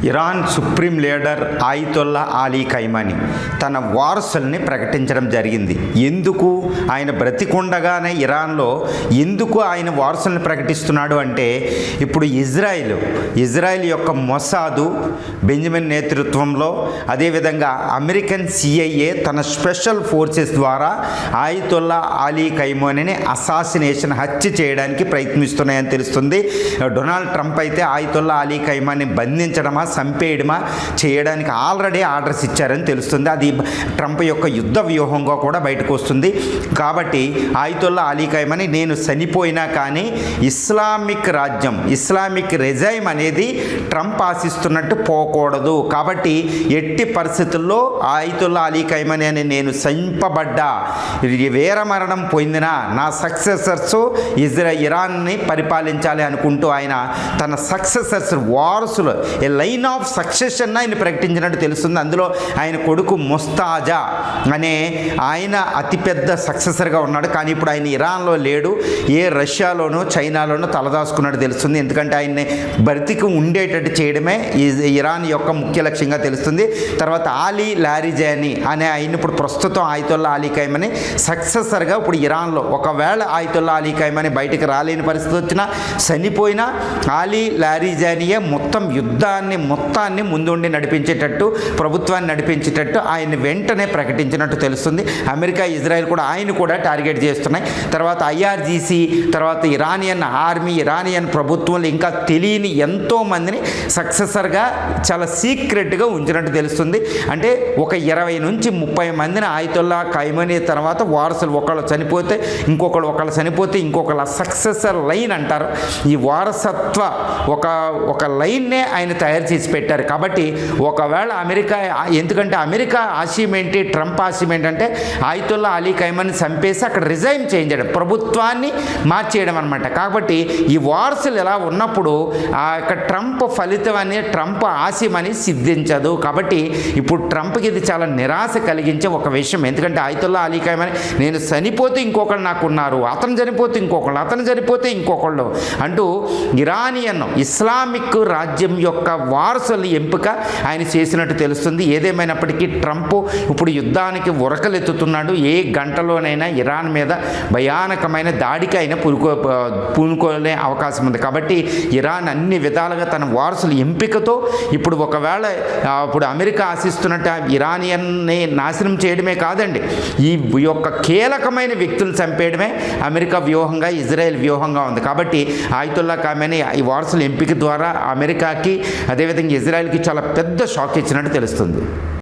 Iran supreme leader ఆయితొల్లా Ali ఖైమానీ తన వారసుల్ని ప్రకటించడం జరిగింది. ఎందుకు ఆయన బ్రతికుండగానే ఇరాన్లో ఎందుకు ఆయన వారసుల్ని ప్రకటిస్తున్నాడు అంటే, ఇప్పుడు ఇజ్రాయిల్ యొక్క మొసాదు బెంజమిన్ నేతృత్వంలో, అదేవిధంగా అమెరికన్ సిఐఏ తన స్పెషల్ ఫోర్సెస్ ద్వారా ఆయితొల్లా అలీ ఖైమానీని అసాసినేషన్ హత్య చేయడానికి ప్రయత్నిస్తున్నాయని తెలుస్తుంది. డొనాల్డ్ ట్రంప్ అయితే ఆయితొల్లా అలీ ఖైమానీని బంధించడమా చంపేయడమా చేయడానికి ఆల్రెడీ ఆర్డర్స్ ఇచ్చారని తెలుస్తుంది. అది ట్రంప్ యొక్క యుద్ధ వ్యూహంగా కూడా బయటకు వస్తుంది. కాబట్టి ఆయితొల్లా అలీ ఖైమానీ నేను చనిపోయినా కానీ ఇస్లామిక్ రాజ్యం, ఇస్లామిక్ రెజైమ్ అనేది ట్రంప్ ఆశిస్తున్నట్టు పోకూడదు. కాబట్టి ఎట్టి పరిస్థితుల్లో ఆయితొల్లా అలీ ఖైమానీ అని నేను చంపబడ్డా, వీరమరణం పొందిన నా సక్సెసర్స్ ఇరాన్ని పరిపాలించాలి అనుకుంటూ ఆయన తన సక్సెసర్స్ వారసులు లైన్ ఆఫ్ సక్సెషన్ ఆయన ప్రకటించినట్టు తెలుస్తుంది. అందులో ఆయన కొడుకు ముస్తాజా అనే ఆయన అతిపెద్ద సక్సెసర్గా ఉన్నాడు. కానీ ఇప్పుడు ఆయన ఇరాన్లో లేడు, రష్యాలోనూ చైనాలోనూ తలదాచుకున్నట్టు తెలుస్తుంది. ఎందుకంటే ఆయన్ని బ్రతికి ఉండేటట్టు చేయడమే ఇరాన్ యొక్క ముఖ్య లక్ష్యంగా తెలుస్తుంది. తర్వాత ఆలీ లారిజానీ అనే ఆయన ఇప్పుడు ప్రస్తుతం ఆయితొల్లా అలీ ఖైమానీ సక్సెసర్గా ఇప్పుడు ఇరాన్లో, ఒకవేళ ఆయితొల్లా అలీ ఖైమానీ బయటికి రాలేని పరిస్థితి వచ్చినా, చనిపోయినా ఆలీ లారిజానీయే మొత్తం మొత్తాన్ని ముందుండి నడిపించేటట్టు, ప్రభుత్వాన్ని నడిపించేటట్టు ఆయన వెంటనే ప్రకటించినట్టు తెలుస్తుంది. అమెరికా, ఇజ్రాయెల్ కూడా ఆయన కూడా టార్గెట్ చేస్తున్నాయి. తర్వాత ఐఆర్జీసీ, తర్వాత ఇరానియన్ ఆర్మీ, ఇరానియన్ ప్రభుత్వంలో ఇంకా తెలియని ఎంతోమందిని సక్సెసర్గా చాలా సీక్రెట్గా ఉంచినట్టు తెలుస్తుంది. అంటే ఒక 20 నుంచి 30 మందిని ఆయితొల్లా ఖైమానీ తర్వాత వారసులు, ఒకళ్ళు చనిపోతే ఒకళ్ళు చనిపోతే ఇంకొకళ్ళ సక్సెసర్ లైన్ అంటారు. ఈ వారసత్వ ఒక లైన్నే ఆయన తయారు చేసి పెట్టారు. కాబట్టి ఒకవేళ అమెరికా, ఎందుకంటే అమెరికా ఆశయం ఏంటి, ట్రంప్ ఆశయం ఏంటంటే ఆయితొల్లా అలీ ఖైమానీ చంపేసి అక్కడ రిజైమ్ చేయడం, ప్రభుత్వాన్ని మార్చేయడం అనమాట. కాబట్టి ఈ వారసులు ఎలా ఉన్నప్పుడు ఆ యొక్క ట్రంప్ ఫలితం అనే ట్రంప్ ఆశయం అని సిద్ధించదు. కాబట్టి ఇప్పుడు ట్రంప్కి ఇది చాలా నిరాశ కలిగించే ఒక విషయం. ఎందుకంటే ఆయితొల్లా అలీ ఖైమానీ నేను చనిపోతే ఇంకొకళ్ళు నాకున్నారు, అతను చనిపోతే ఇంకొకళ్ళు, అతను చనిపోతే ఇంకొకళ్ళు అంటూ ఇరానియన్ ఇస్లామిక్ రాజ్యం యొక్క వారసుల ఎంపిక ఆయన చేసినట్టు తెలుస్తుంది. ఏదేమైనప్పటికీ ట్రంప్ ఇప్పుడు యుద్ధానికి ఉరకలెత్తుతున్నాడు. ఏ గంటలోనైనా ఇరాన్ మీద భయానకమైన దాడికి ఆయన పూనుకోలే అవకాశం ఉంది. కాబట్టి ఇరాన్ అన్ని విధాలుగా తన వారసుల ఎంపికతో ఇప్పుడు ఒకవేళ ఇప్పుడు అమెరికా ఆశిస్తున్నట్టు ఇరానియన్ని నాశనం చేయడమే కాదండి, ఈ యొక్క కీలకమైన వ్యక్తులను చంపేయడమే అమెరికా వ్యూహంగా, ఇజ్రాయెల్ వ్యూహంగా ఉంది. కాబట్టి ఆయితొల్లా ఖైమానీ ఈ వారసుల ఎంపిక ద్వారా అమెరికాకి, అదేవిధంగా ఇజ్రాయెల్కి చాలా పెద్ద షాక్ ఇచ్చినట్టు తెలుస్తుంది.